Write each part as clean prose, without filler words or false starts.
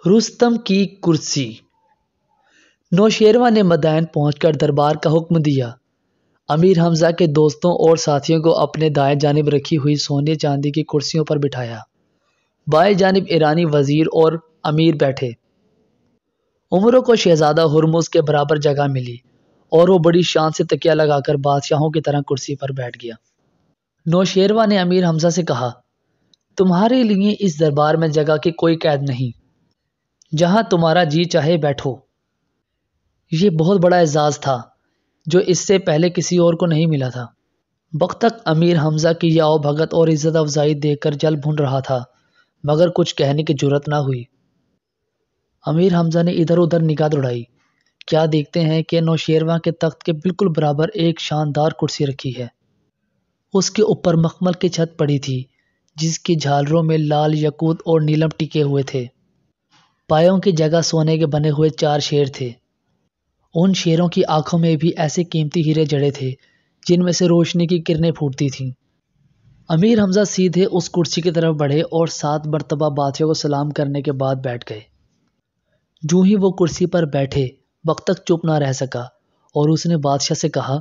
رستم کی کرسی۔ نوشیروان نے مدائن پہنچ کر دربار کا حکم دیا۔ امیر حمزہ کے دوستوں اور ساتھیوں کو اپنے دائیں جانب رکھی ہوئی سونے چاندی کی کرسیوں پر بٹھایا۔ بائیں جانب ایرانی وزیر اور امیر بیٹھے۔ عمرو کو شہزادہ ہرمز کے برابر جگہ ملی اور وہ بڑی شان سے تکیہ لگا کر بادشاہوں کی طرح کرسی پر بیٹھ گیا۔ نوشیروان نے امیر حمزہ سے کہا، تمہارے لیے اس دربار میں جگہ کی کوئی قید نہیں، جہاں تمہارا جی چاہے بیٹھو۔ یہ بہت بڑا اعزاز تھا جو اس سے پہلے کسی اور کو نہیں ملا تھا۔ بختک امیر حمزہ کی یہ آؤ بھگت اور عزت افزائی دیکھ کر جل بھن رہا تھا، مگر کچھ کہنے کی جرأت نہ ہوئی۔ امیر حمزہ نے ادھر ادھر نگاہ دوڑائی۔ کیا دیکھتے ہیں کہ نوشیروان کے تخت کے بالکل برابر ایک شاندار کرسی رکھی ہے۔ اس کے اوپر مخمل کی چھت پڑی تھی جس کی جھالروں میں لال یاقوت اور نیلم ٹکے ہوئے تھے۔ پایوں کی جگہ سونے کے بنے ہوئے 4 شیر تھے۔ ان شیروں کی آنکھوں میں بھی ایسے قیمتی ہیرے جڑے تھے جن میں سے روشنی کی کرنیں پھوٹتی تھیں۔ امیر حمزہ سیدھے اس کرسی کی طرف بڑھے اور 7 مرتبہ بادشاہ کو سلام کرنے کے بعد بیٹھ گئے۔ جو ہی وہ کرسی پر بیٹھے بختک چپ نہ رہ سکا اور اس نے بادشاہ سے کہا،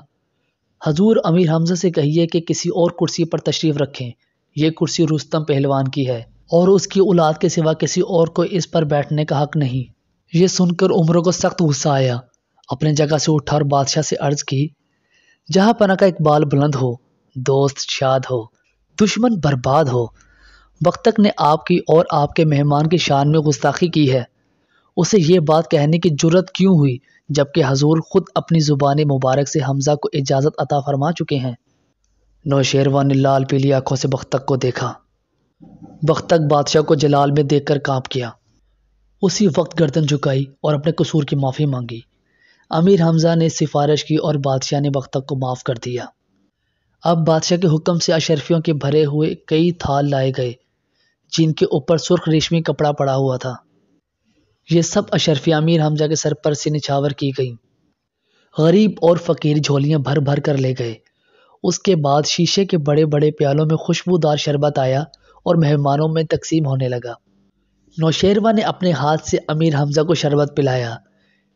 حضور امیر حمزہ سے کہیے کہ کسی اور کرسی پر تشریف رکھیں۔ یہ کرسی رستم پہلوان کی ہے اور اس کی اولاد کے سوا کسی اور کو اس پر بیٹھنے کا حق نہیں۔ یہ سن کر عمرو کو سخت غصہ آیا۔ اپنے جگہ سے اٹھا اور بادشاہ سے عرض کی، جہاں پناہ کا اقبال بلند ہو، دوست شاد ہو، دشمن برباد ہو۔ بختک نے آپ کی اور آپ کے مہمان کی شان میں گستاخی کی ہے۔ اسے یہ بات کہنے کی جرأت کیوں ہوئی جبکہ حضور خود اپنی زبان مبارک سے حمزہ کو اجازت عطا فرما چکے ہیں؟ نوشیروان نے لال پیلی آنکھوں سے بختک کو دیکھا۔ بختک بادشاہ کو جلال میں دیکھ کر کانپ گیا۔ اسی وقت گردن جھکائی اور اپنے قصور کی معافی مانگی۔ امیر حمزہ نے سفارش کی اور بادشاہ نے بختک کو معاف کر دیا۔ اب بادشاہ کے حکم سے اشرفیوں کے بھرے ہوئے کئی تھال لائے گئے جن کے اوپر سرخ ریشمی کپڑا پڑا ہوا تھا۔ یہ سب اشرفیاں امیر حمزہ کے سر پر سے نچھاور کی گئیں۔ غریب اور فقیر جھولیاں بھر بھر کر لے گئے۔ اس کے بعد شیشے کے بڑے بڑے پیالوں میں خوشبودار شربت آیا اور مہمانوں میں تقسیم ہونے لگا۔ نوشیروان نے اپنے ہاتھ سے امیر حمزہ کو شربت پلایا۔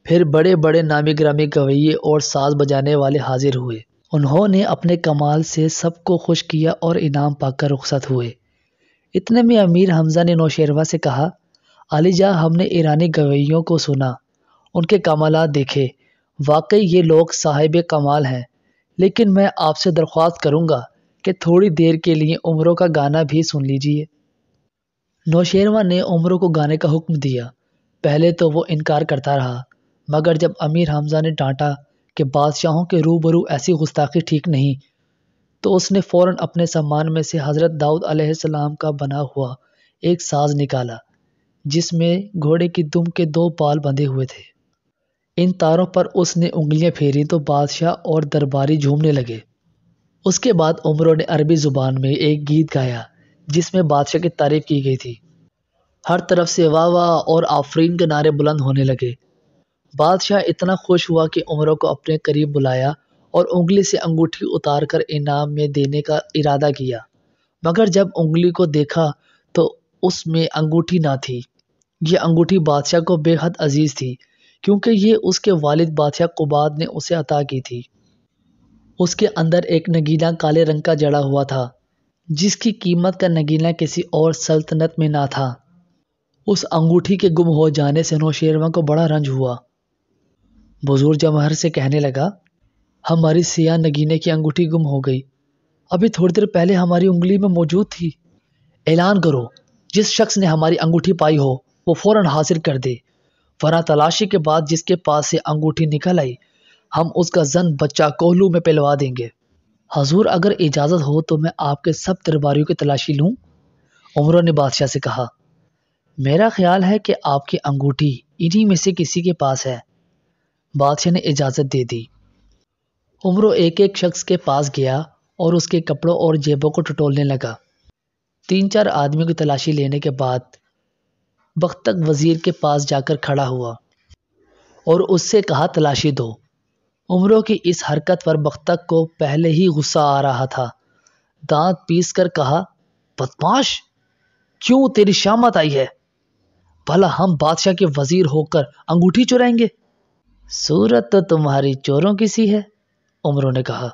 پھر بڑے بڑے نامی گرامی گویے اور ساز بجانے والے حاضر ہوئے۔ انہوں نے اپنے کمال سے سب کو خوش کیا اور انعام پا کر رخصت ہوئے۔ اتنے میں امیر حمزہ نے نوشیروان سے کہا، علی جاں ہم نے ایرانی گویوں کو سنا، ان کے کمالات دیکھے، واقعی یہ لوگ صاحب کمال ہیں، لیکن میں آپ سے درخواست کروں گا کہ تھوڑی دیر کے لیے عمرو کا گانا بھی سن لیجیے۔ نوشیروان نے عمرو کو گانے کا حکم دیا۔ پہلے تو وہ انکار کرتا رہا، مگر جب امیر حمزہ نے ڈانٹا کہ بادشاہوں کے روبرو ایسی گستاخی ٹھیک نہیں، تو اس نے فوراً اپنے سامان میں سے حضرت داؤد علیہ السلام کا بنا ہوا ایک ساز نکالا جس میں گھوڑے کی دم کے 2 بال بندھے ہوئے تھے۔ ان تاروں پر اس نے انگلیاں پھیری تو بادشاہ اور درباری جھومنے لگے۔ اس کے بعد عمرو نے عربی زبان میں ایک گیت گایا جس میں بادشاہ کی تعریف کی گئی تھی۔ ہر طرف سے واہ واہ اور آفرین کے نعرے بلند ہونے لگے۔ بادشاہ اتنا خوش ہوا کہ عمرو کو اپنے قریب بلایا اور انگلی سے انگوٹھی اتار کر انعام میں دینے کا ارادہ کیا، مگر جب انگلی کو دیکھا تو اس میں انگوٹھی نہ تھی۔ یہ انگوٹھی بادشاہ کو بے حد عزیز تھی کیونکہ یہ اس کے والد بادشاہ قباد نے اسے عطا کی تھی۔ اس کے اندر ایک نگینہ کالے رنگ کا جڑا ہوا تھا جس کی قیمت کا نگینہ کسی اور سلطنت میں نہ تھا۔ اس انگوٹھی کے گم ہو جانے سے نوشیروان کو بڑا رنج ہوا۔ بزرگ جمہر سے کہنے لگا، ہماری سیاہ نگینے کی انگوٹھی گم ہو گئی، ابھی تھوڑی دیر پہلے ہماری انگلی میں موجود تھی۔ اعلان کرو، جس شخص نے ہماری انگوٹھی پائی ہو وہ فوراً حاضر کر دے، ورنہ تلاشی کے بعد جس کے پاس سے انگوٹھی نکل آئی ہم اس کا زن بچہ کوہلو میں پلوا دیں گے۔ حضور اگر اجازت ہو تو میں آپ کے سب درباریوں کی تلاشی لوں؟ عمرو نے بادشاہ سے کہا، میرا خیال ہے کہ آپ کی انگوٹھی انہی میں سے کسی کے پاس ہے۔ بادشاہ نے اجازت دے دی۔ عمرو ایک ایک شخص کے پاس گیا اور اس کے کپڑوں اور جیبوں کو ٹٹولنے لگا۔ 3-4 آدمیوں کی تلاشی لینے کے بعد بختک وزیر کے پاس جا کر کھڑا ہوا اور اس سے کہا، تلاشی دو۔ عمرو کی اس حرکت پر بختک کو پہلے ہی غصہ آ رہا تھا۔ دانت پیس کر کہا، بدمعاش، کیوں تیری شامت آئی ہے؟ بھلا ہم بادشاہ کے وزیر ہو کر انگوٹھی چرائیں گے؟ صورت تو تمہاری چوروں کی سی ہے، عمرو نے کہا۔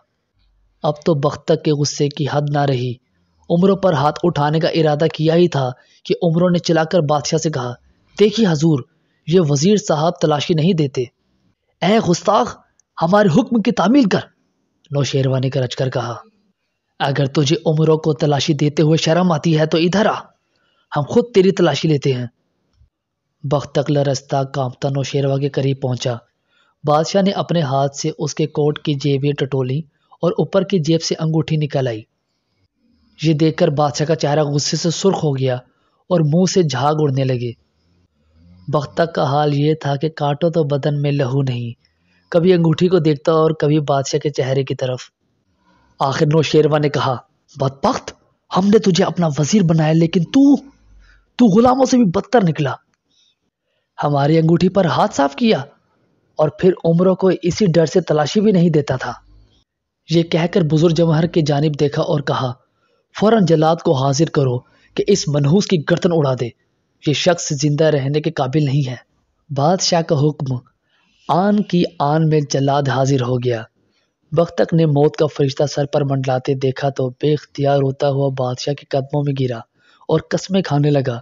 اب تو بختک کے غصے کی حد نہ رہی۔ عمرو پر ہاتھ اٹھانے کا ارادہ کیا ہی تھا کہ عمرو نے چلا کر بادشاہ سے کہا، دیکھیے حضور، یہ وزیر صاحب تلاشی نہیں دیتے۔ اے گستاخ، ہمارے حکم کی تعمیل کر، نوشیروہ نے گرج کر کہا۔ اگر تجھے عمرو کو تلاشی دیتے ہوئے شرم آتی ہے تو ادھر آ، ہم خود تیری تلاشی لیتے ہیں۔ بختک لرزتا کانپتا نوشیروہ کے قریب پہنچا۔ بادشاہ نے اپنے ہاتھ سے اس کے کوٹ کی جیبیں ٹٹولی اور اوپر کی جیب سے انگوٹھی نکال آئی۔ یہ دیکھ کر بادشاہ کا چہرہ غصے سے سرخ ہو گیا اور منہ سے جھاگ اڑنے لگے۔ بختک کا حال یہ تھا کہ کاٹو تو بدن میں لہو نہیں، کبھی انگوٹھی کو دیکھتا اور کبھی بادشاہ کے چہرے کی طرف۔ آخر نوشیروہ نے کہا، بدبخت، ہم نے تجھے اپنا وزیر بنایا لیکن تو غلاموں سے بھی بدتر نکلا۔ ہماری انگوٹھی پر ہاتھ صاف کیا اور پھر عمرو کو اسی ڈر سے تلاشی بھی نہیں دیتا تھا۔ یہ کہہ کر بزرگ جوہر کی جانب دیکھا اور کہا، فوراً جلاد کو حاضر کرو کہ اس منحوس کی گردن اڑا دے، یہ شخص زندہ رہنے کے قابل نہیں ہے۔ بادشاہ کا حکم آن کی آن میں جلاد حاضر ہو گیا۔ بختک نے موت کا فرشتہ سر پر منڈلاتے دیکھا تو بے اختیار روتا ہوا بادشاہ کے قدموں میں گرا اور قسمیں کھانے لگا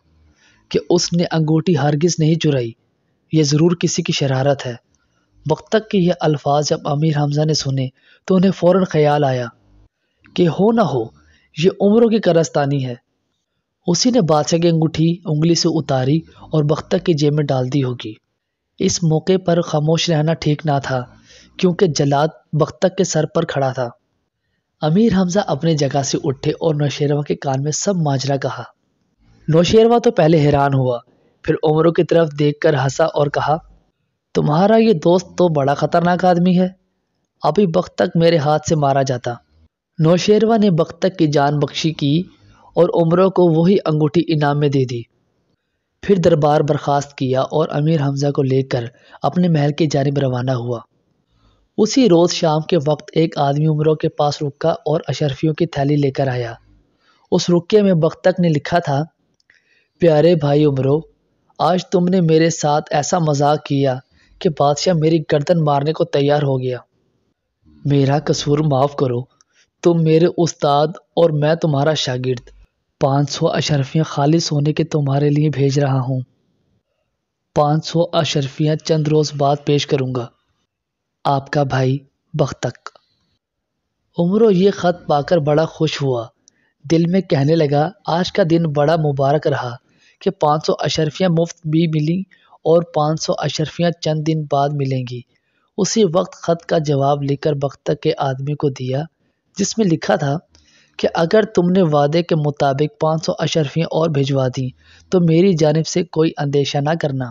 کہ اس نے انگوٹھی ہرگز نہیں چرائی، یہ ضرور کسی کی شرارت ہے۔ بختک کے یہ الفاظ جب امیر حمزہ نے سنے تو انہیں فوراً خیال آیا کہ ہو نہ ہو یہ عمرو کی کارستانی ہے۔ اسی نے بادشاہ کی انگوٹھی انگلی سے اتاری اور بختک کی جیب میں ڈال دی ہوگی۔ اس موقع پر خاموش رہنا ٹھیک نہ تھا کیونکہ جلاد بختک کے سر پر کھڑا تھا۔ امیر حمزہ اپنے جگہ سے اٹھے اور نوشیروہ کے کان میں سب ماجرا کہا۔ نوشیروہ تو پہلے حیران ہوا، پھر عمرو کی طرف دیکھ کر ہنسا اور کہا، تمہارا یہ دوست تو بڑا خطرناک آدمی ہے، ابھی بختک میرے ہاتھ سے مارا جاتا۔ نوشیروہ نے بختک کی جان بخشی کی اور عمرو کو وہی انگوٹھی انعام میں دے دی۔ پھر دربار برخاست کیا اور امیر حمزہ کو لے کر اپنے محل کی جانب روانہ ہوا۔ اسی روز شام کے وقت ایک آدمی عمرو کے پاس رکا اور اشرفیوں کی تھیلی لے کر آیا۔ اس رکے میں بختک نے لکھا تھا، پیارے بھائی عمرو، آج تم نے میرے ساتھ ایسا مذاق کیا کہ بادشاہ میری گردن مارنے کو تیار ہو گیا۔ میرا قصور معاف کرو، تم میرے استاد اور میں تمہارا شاگرد۔ 500 اشرفیاں خالص ہونے کے تمہارے لیے بھیج رہا ہوں۔ 500 اشرفیاں چند روز بعد پیش کروں گا۔ آپ کا بھائی بختک۔ عمرو یہ خط پا کر بڑا خوش ہوا، دل میں کہنے لگا، آج کا دن بڑا مبارک رہا کہ 500 اشرفیاں مفت بھی ملیں اور 500 اشرفیاں چند دن بعد ملیں گی۔ اسی وقت خط کا جواب لکھ کر بختک کے آدمی کو دیا، جس میں لکھا تھا کہ اگر تم نے وعدے کے مطابق 500 اشرفیاں اور بھجوا دیں تو میری جانب سے کوئی اندیشہ نہ کرنا۔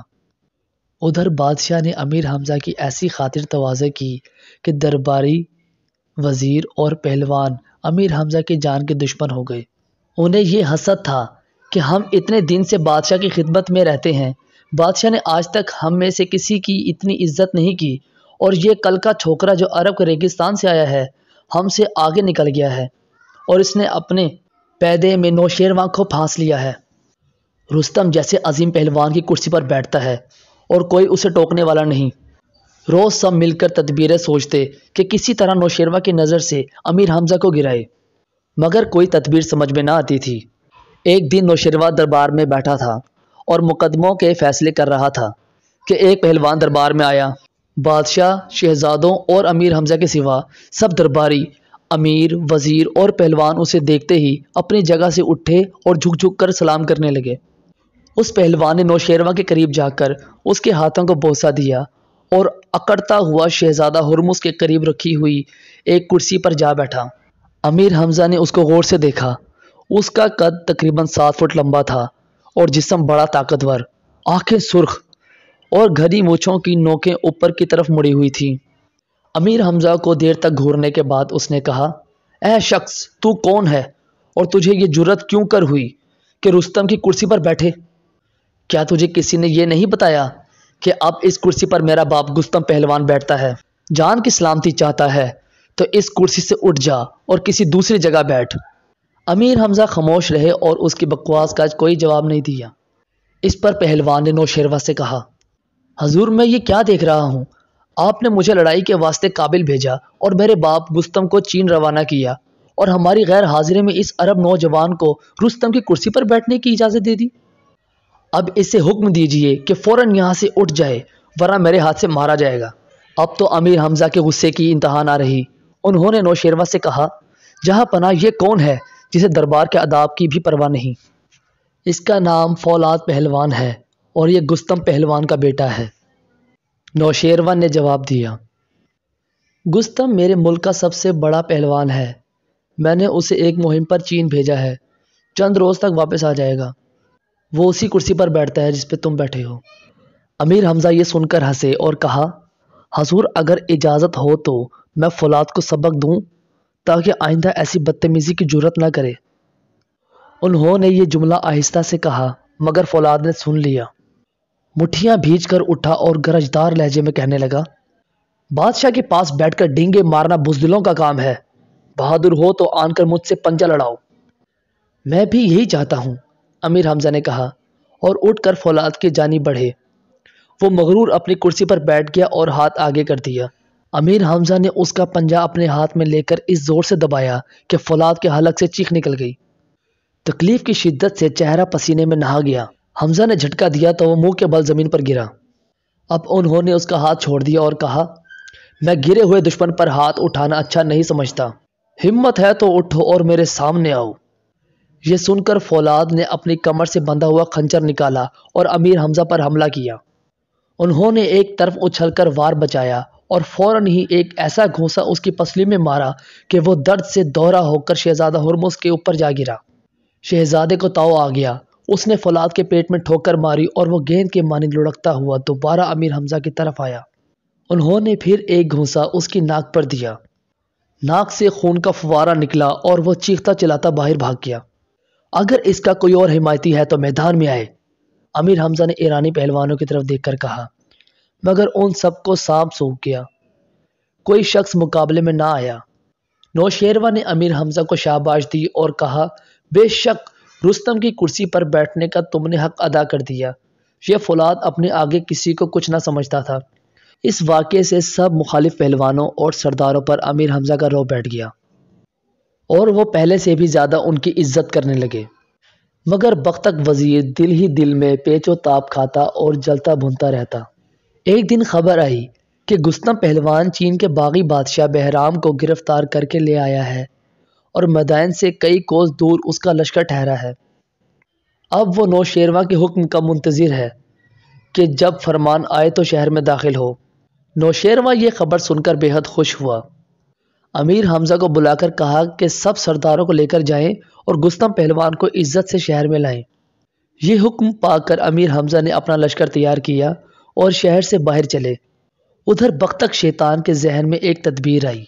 ادھر بادشاہ نے امیر حمزہ کی ایسی خاطر تواضع کی کہ درباری، وزیر اور پہلوان امیر حمزہ کی جان کے دشمن ہو گئے۔ انہیں یہ حسد تھا کہ ہم اتنے دن سے بادشاہ کی خدمت میں رہتے ہیں، بادشاہ نے آج تک ہم میں سے کسی کی اتنی عزت نہیں کی، اور یہ کل کا چھوکرا جو عرب کے ریگستان سے آیا ہے ہم سے آگے نکل گیا ہے اور اس نے اپنے پیدے میں نوشیروہ کو پھانس لیا ہے۔ رستم جیسے عظیم پہلوان کی کرسی پر بیٹھتا ہے اور کوئی اسے ٹوکنے والا نہیں۔ روز سب مل کر تدبیریں سوچتے کہ کسی طرح نوشیروہ کی نظر سے امیر حمزہ کو گرائے، مگر کوئی تدبیر سمجھ میں نہ آتی تھی۔ ایک دن نوشیروہ دربار میں بیٹھا تھا اور مقدموں کے فیصلے کر رہا تھا کہ ایک پہلوان دربار میں آیا۔ بادشاہ، شہزادوں اور امیر حمزہ کے سوا سب درباری، امیر، وزیر اور پہلوان اسے دیکھتے ہی اپنی جگہ سے اٹھے اور جھک جھک کر سلام کرنے لگے۔ اس پہلوان نے نوشیروہ کے قریب جا کر اس کے ہاتھوں کو بوسہ دیا اور اکڑتا ہوا شہزادہ ہرمز کے قریب رکھی ہوئی ایک کرسی پر جا بیٹھا۔ امیر حمزہ نے اس کو غور سے دیکھا۔ اس کا قد تقریباً 7 فٹ لمبا تھا اور جسم بڑا طاقتور، آنکھیں سرخ اور گھنی مونچھوں کی نوکیں اوپر کی طرف مڑی ہوئی تھیں۔ امیر حمزہ کو دیر تک گھورنے کے بعد اس نے کہا، اے شخص، تو کون ہے اور تجھے یہ جرت کیوں کر ہوئی کہ رستم کی کرسی پر بیٹھے؟ کیا تجھے کسی نے یہ نہیں بتایا کہ اب اس کرسی پر میرا باپ رستم پہلوان بیٹھتا ہے؟ جان کی سلامتی چاہتا ہے تو اس کرسی سے اٹھ جا اور کسی دوسری جگہ بیٹھ۔ امیر حمزہ خاموش رہے اور اس کی بکواس کا کوئی جواب نہیں دیا۔ اس پر پہلوان نے نوشیروہ سے کہا، حضور میں یہ کیا دیکھ رہا ہوں؟ آپ نے مجھے لڑائی کے واسطے کابل بھیجا اور میرے باپ گستم کو چین روانہ کیا اور ہماری غیر حاضری میں اس عرب نوجوان کو رستم کی کرسی پر بیٹھنے کی اجازت دے دی۔ اب اسے حکم دیجئے کہ فوراً یہاں سے اٹھ جائے ورنہ میرے ہاتھ سے مارا جائے گا۔ اب تو امیر حمزہ کے غصے کی انتہا نہ رہی۔ انہوں نے نوشیروہ سے کہا، جہاں پناہ یہ کون ہے جسے دربار کے آداب کی بھی پرواہ نہیں؟ اس کا نام فولاد پہلوان ہے اور یہ گستم پہلوان کا بیٹا ہے۔ نوشیروہ نے جواب دیا، گستم میرے ملک کا سب سے بڑا پہلوان ہے، میں نے اسے ایک مہم پر چین بھیجا ہے، چند روز تک واپس آ جائے گا، وہ اسی کرسی پر بیٹھتا ہے جس پہ تم بیٹھے ہو۔ امیر حمزہ یہ سن کر ہنسے اور کہا، حضور اگر اجازت ہو تو میں فولاد کو سبق دوں تاکہ آئندہ ایسی بدتمیزی کی جرات نہ کرے۔ انہوں نے یہ جملہ آہستہ سے کہا مگر فولاد نے سن لیا۔ مٹھیاں بھیج کر اٹھا اور گرجدار لہجے میں کہنے لگا، بادشاہ کے پاس بیٹھ کر ڈینگے مارنا بزدلوں کا کام ہے، بہادر ہو تو آن کر مجھ سے پنجہ لڑاؤ۔ میں بھی یہی چاہتا ہوں، امیر حمزہ نے کہا اور اٹھ کر فولاد کی جانب بڑھے۔ وہ مغرور اپنی کرسی پر بیٹھ گیا اور ہاتھ آگے کر دیا۔ امیر حمزہ نے اس کا پنجہ اپنے ہاتھ میں لے کر اس زور سے دبایا کہ فولاد کے حلق سے چیخ نکل گئی۔ تکلیف کی شدت سے چہرہ پسینے میں نہا گیا۔ حمزہ نے جھٹکا دیا تو وہ منہ کے بل زمین پر گرا۔ اب انہوں نے اس کا ہاتھ چھوڑ دیا اور کہا، میں گرے ہوئے دشمن پر ہاتھ اٹھانا اچھا نہیں سمجھتا، ہمت ہے تو اٹھو اور میرے سامنے آؤ۔ یہ سن کر فولاد نے اپنی کمر سے بندھا ہوا خنجر نکالا اور امیر حمزہ پر حملہ کیا۔ انہوں نے ایک طرف اچھل کر وار بچایا اور فوراً ہی ایک ایسا گھونسا اس کی پسلی میں مارا کہ وہ درد سے دوہرا ہو کر شہزادہ ہرمز کے اوپر جا گرا۔ شہزادے کو تاؤ آ گیا، اس نے فولاد کے پیٹ میں ٹھوکر ماری اور وہ گیند کے مانند لڑکتا ہوا دوبارہ امیر حمزہ کی طرف آیا۔ انہوں نے پھر ایک گھونسا اس کی ناک پر دیا، ناک سے خون کا فوارہ نکلا اور وہ چیختا چلاتا باہر بھاگ گیا۔ اگر اس کا کوئی اور حمایتی ہے تو میدان میں آئے، امیر حمزہ نے ایرانی پہلوانوں کی طرف دیکھ کر کہا، مگر ان سب کو سانپ سونپ گیا، کوئی شخص مقابلے میں نہ آیا۔ نوشیروہ نے امیر حمزہ کو شاباش دی اور کہا، بے شک رستم کی کرسی پر بیٹھنے کا تم نے حق ادا کر دیا۔ یہ فولاد اپنے آگے کسی کو کچھ نہ سمجھتا تھا۔ اس واقعے سے سب مخالف پہلوانوں اور سرداروں پر امیر حمزہ کا رو بیٹھ گیا اور وہ پہلے سے بھی زیادہ ان کی عزت کرنے لگے۔ مگر بختک وزیر دل ہی دل میں پیچ و تاب کھاتا اور جلتا بھنتا رہتا۔ ایک دن خبر آئی کہ گستم پہلوان چین کے باغی بادشاہ بہرام کو گرفتار کر کے لے آیا ہے اور مدائن سے کئی کوس دور اس کا لشکر ٹھہرا ہے۔ اب وہ نوشیروہ کے حکم کا منتظر ہے کہ جب فرمان آئے تو شہر میں داخل ہو۔ نوشیروہ یہ خبر سن کر بے حد خوش ہوا۔ امیر حمزہ کو بلا کر کہا کہ سب سرداروں کو لے کر جائیں اور گستم پہلوان کو عزت سے شہر میں لائیں۔ یہ حکم پا کر امیر حمزہ نے اپنا لشکر تیار کیا اور شہر سے باہر چلے۔ ادھر بختک شیطان کے ذہن میں ایک تدبیر آئی۔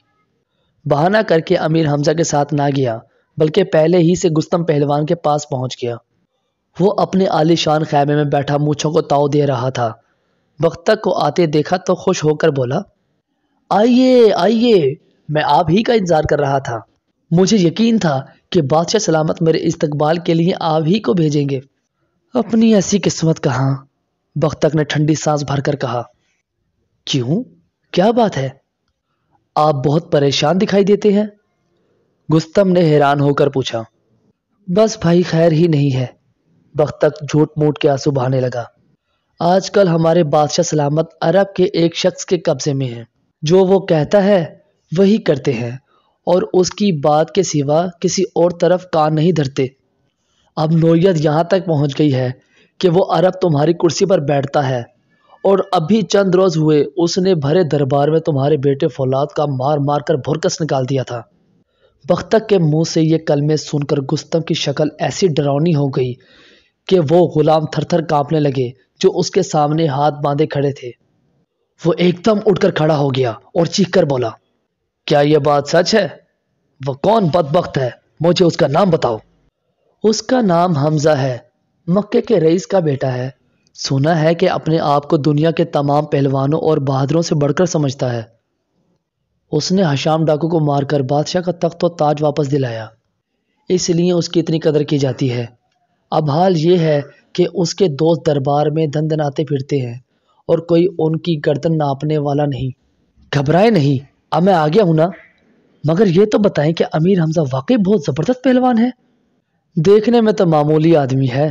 بہانہ کر کے امیر حمزہ کے ساتھ نہ گیا بلکہ پہلے ہی سے گستم پہلوان کے پاس پہنچ گیا۔ وہ اپنے عالی شان خیمے میں بیٹھا مونچھوں کو تاؤ دے رہا تھا۔ بختک کو آتے دیکھا تو خوش ہو کر بولا، آئیے آئیے، میں آپ ہی کا انتظار کر رہا تھا، مجھے یقین تھا کہ بادشاہ سلامت میرے استقبال کے لیے آپ ہی کو بھیجیں گے۔ اپنی ایسی قسمت کہاں، بختک نے ٹھنڈی سانس بھر کر کہا۔ کیوں، کیا بات ہے؟ آپ بہت پریشان دکھائی دیتے ہیں، گستم نے حیران ہو کر پوچھا۔ بس بھائی خیر ہی نہیں ہے، بختک جھوٹ موٹ کے آنسو بہانے لگا۔ آج کل ہمارے بادشاہ سلامت عرب کے ایک شخص کے قبضے میں ہیں، جو وہ کہتا ہے وہی کرتے ہیں اور اس کی بات کے سوا کسی اور طرف کان نہیں دھرتے۔ اب نوعیت یہاں تک پہنچ گئی ہے کہ وہ عرب تمہاری کرسی پر بیٹھتا ہے اور ابھی چند روز ہوئے اس نے بھرے دربار میں تمہارے بیٹے فولاد کا مار مار کر بھرکس نکال دیا تھا۔ بختک کے منہ سے یہ کلمے سن کر گستم کی شکل ایسی ڈراؤنی ہو گئی کہ وہ غلام تھر تھر کانپنے لگے جو اس کے سامنے ہاتھ باندھے کھڑے تھے۔ وہ ایک دم اٹھ کر کھڑا ہو گیا اور چیخ کر بولا، کیا یہ بات سچ ہے؟ وہ کون بدبخت ہے؟ مجھے اس کا نام بتاؤ۔ اس کا نام حمزہ ہے، مکے کے رئیس کا بیٹا ہے، سنا ہے کہ اپنے آپ کو دنیا کے تمام پہلوانوں اور بہادروں سے بڑھ کر سمجھتا ہے۔ اس نے ہشام ڈاکو کو مار کر بادشاہ کا تخت و تاج واپس دلایا، اس لیے اس کی اتنی قدر کی جاتی ہے۔ اب حال یہ ہے کہ اس کے دوست دربار میں دندناتے پھرتے ہیں اور کوئی ان کی گردن ناپنے والا نہیں۔ گھبرائے نہیں، اب میں آ گیا ہوں نا، مگر یہ تو بتائیں کہ امیر حمزہ واقعی بہت زبردست پہلوان ہے؟ دیکھنے میں تو معمولی آدمی ہے،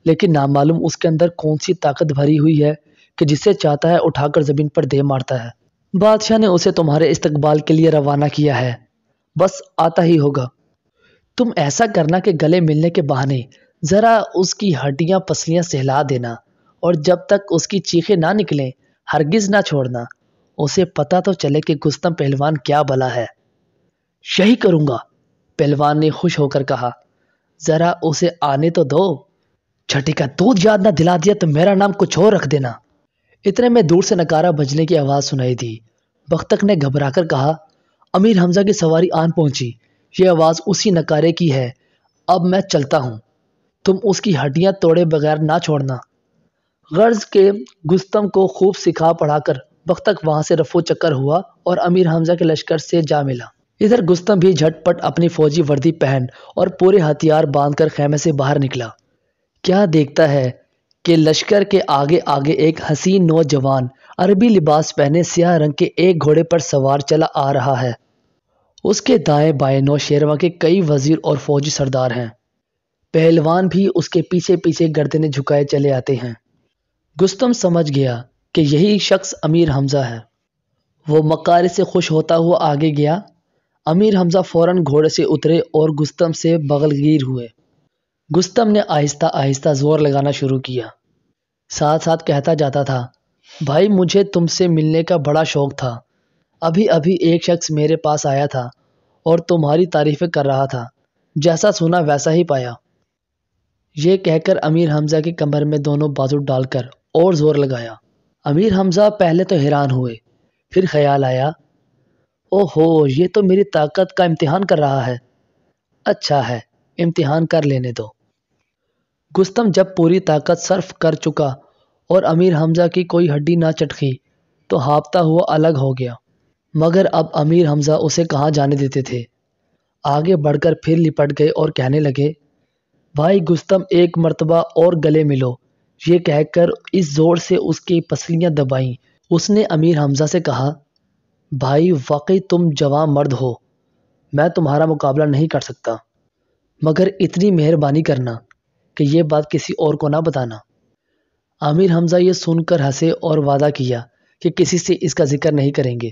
لیکن نامعلوم اس کے اندر کون سی طاقت بھری ہوئی ہے کہ جسے چاہتا ہے اٹھا کر زمین پر دے مارتا ہے۔ بادشاہ نے اسے تمہارے استقبال کے لیے روانہ کیا ہے، بس آتا ہی ہوگا۔ تم ایسا کرنا کہ گلے ملنے کے بہانے ذرا اس کی ہڈیاں پسلیاں سہلا دینا، اور جب تک اس کی چیخیں نہ نکلیں ہرگز نہ چھوڑنا، اسے پتہ تو چلے کہ گستم پہلوان کیا بلا ہے۔ یہی کروں گا، پہلوان نے خوش ہو کر کہا۔ ذرا اسے آنے تو دو، چھٹی کا دودھ یاد نہ دلا دیا تو میرا نام کچھ اور رکھ دینا۔ اتنے میں دور سے نکارہ بجنے کی آواز سنائی دی۔ بختک نے گھبرا کر کہا، امیر حمزہ کی سواری آن پہنچی، یہ آواز اسی نکارے کی ہے، اب میں چلتا ہوں، تم اس کی ہڈیاں توڑے بغیر نہ چھوڑنا۔ غرض کے گستم کو خوب سکھا پڑھا کر بختک وہاں سے رفو چکر ہوا اور امیر حمزہ کے لشکر سے جا ملا۔ ادھر گستم بھی جھٹ پٹ اپنی فوجی وردی پہن اور پورے ہتھیار باندھ کر خیمے سے باہر نکلا۔ کیا دیکھتا ہے کہ لشکر کے آگے آگے ایک حسین نوجوان عربی لباس پہنے سیاہ رنگ کے ایک گھوڑے پر سوار چلا آ رہا ہے۔ اس کے دائیں بائیں نوشیروان کے کئی وزیر اور فوجی سردار ہیں۔ پہلوان بھی اس کے پیچھے پیچھے گردنیں جھکائے چلے آتے ہیں۔ گستم سمجھ گیا کہ یہی شخص امیر حمزہ ہے۔ وہ مکاری سے خوش ہوتا ہوا آگے گیا۔ امیر حمزہ فوراً گھوڑے سے اترے اور گستم سے بغل گیر ہوئے۔ گستم نے آہستہ آہستہ زور لگانا شروع کیا، ساتھ ساتھ کہتا جاتا تھا، بھائی مجھے تم سے ملنے کا بڑا شوق تھا، ابھی ابھی ایک شخص میرے پاس آیا تھا اور تمہاری تعریفیں کر رہا تھا، جیسا سنا ویسا ہی پایا۔ یہ کہہ کر امیر حمزہ کی کمر میں دونوں بازو ڈال کر اور زور لگایا۔ امیر حمزہ پہلے تو حیران ہوئے، پھر خیال آیا، اوہو یہ تو میری طاقت کا امتحان کر رہا ہے۔ اچھا ہے، امتحان کر لینے دو۔ گستم جب پوری طاقت صرف کر چکا اور امیر حمزہ کی کوئی ہڈی نہ چٹکی تو ہانپتا ہوا الگ ہو گیا، مگر اب امیر حمزہ اسے کہاں جانے دیتے تھے۔ آگے بڑھ کر پھر لپٹ گئے اور کہنے لگے، بھائی گستم ایک مرتبہ اور گلے ملو۔ یہ کہہ کر اس زور سے اس کی پسلیاں دبائیں۔ اس نے امیر حمزہ سے کہا، بھائی واقعی تم جواں مرد ہو، میں تمہارا مقابلہ نہیں کر سکتا، مگر اتنی مہربانی کرنا کہ یہ بات کسی اور کو نہ بتانا۔ امیر حمزہ یہ سن کر ہنسے اور وعدہ کیا کہ کسی سے اس کا ذکر نہیں کریں گے۔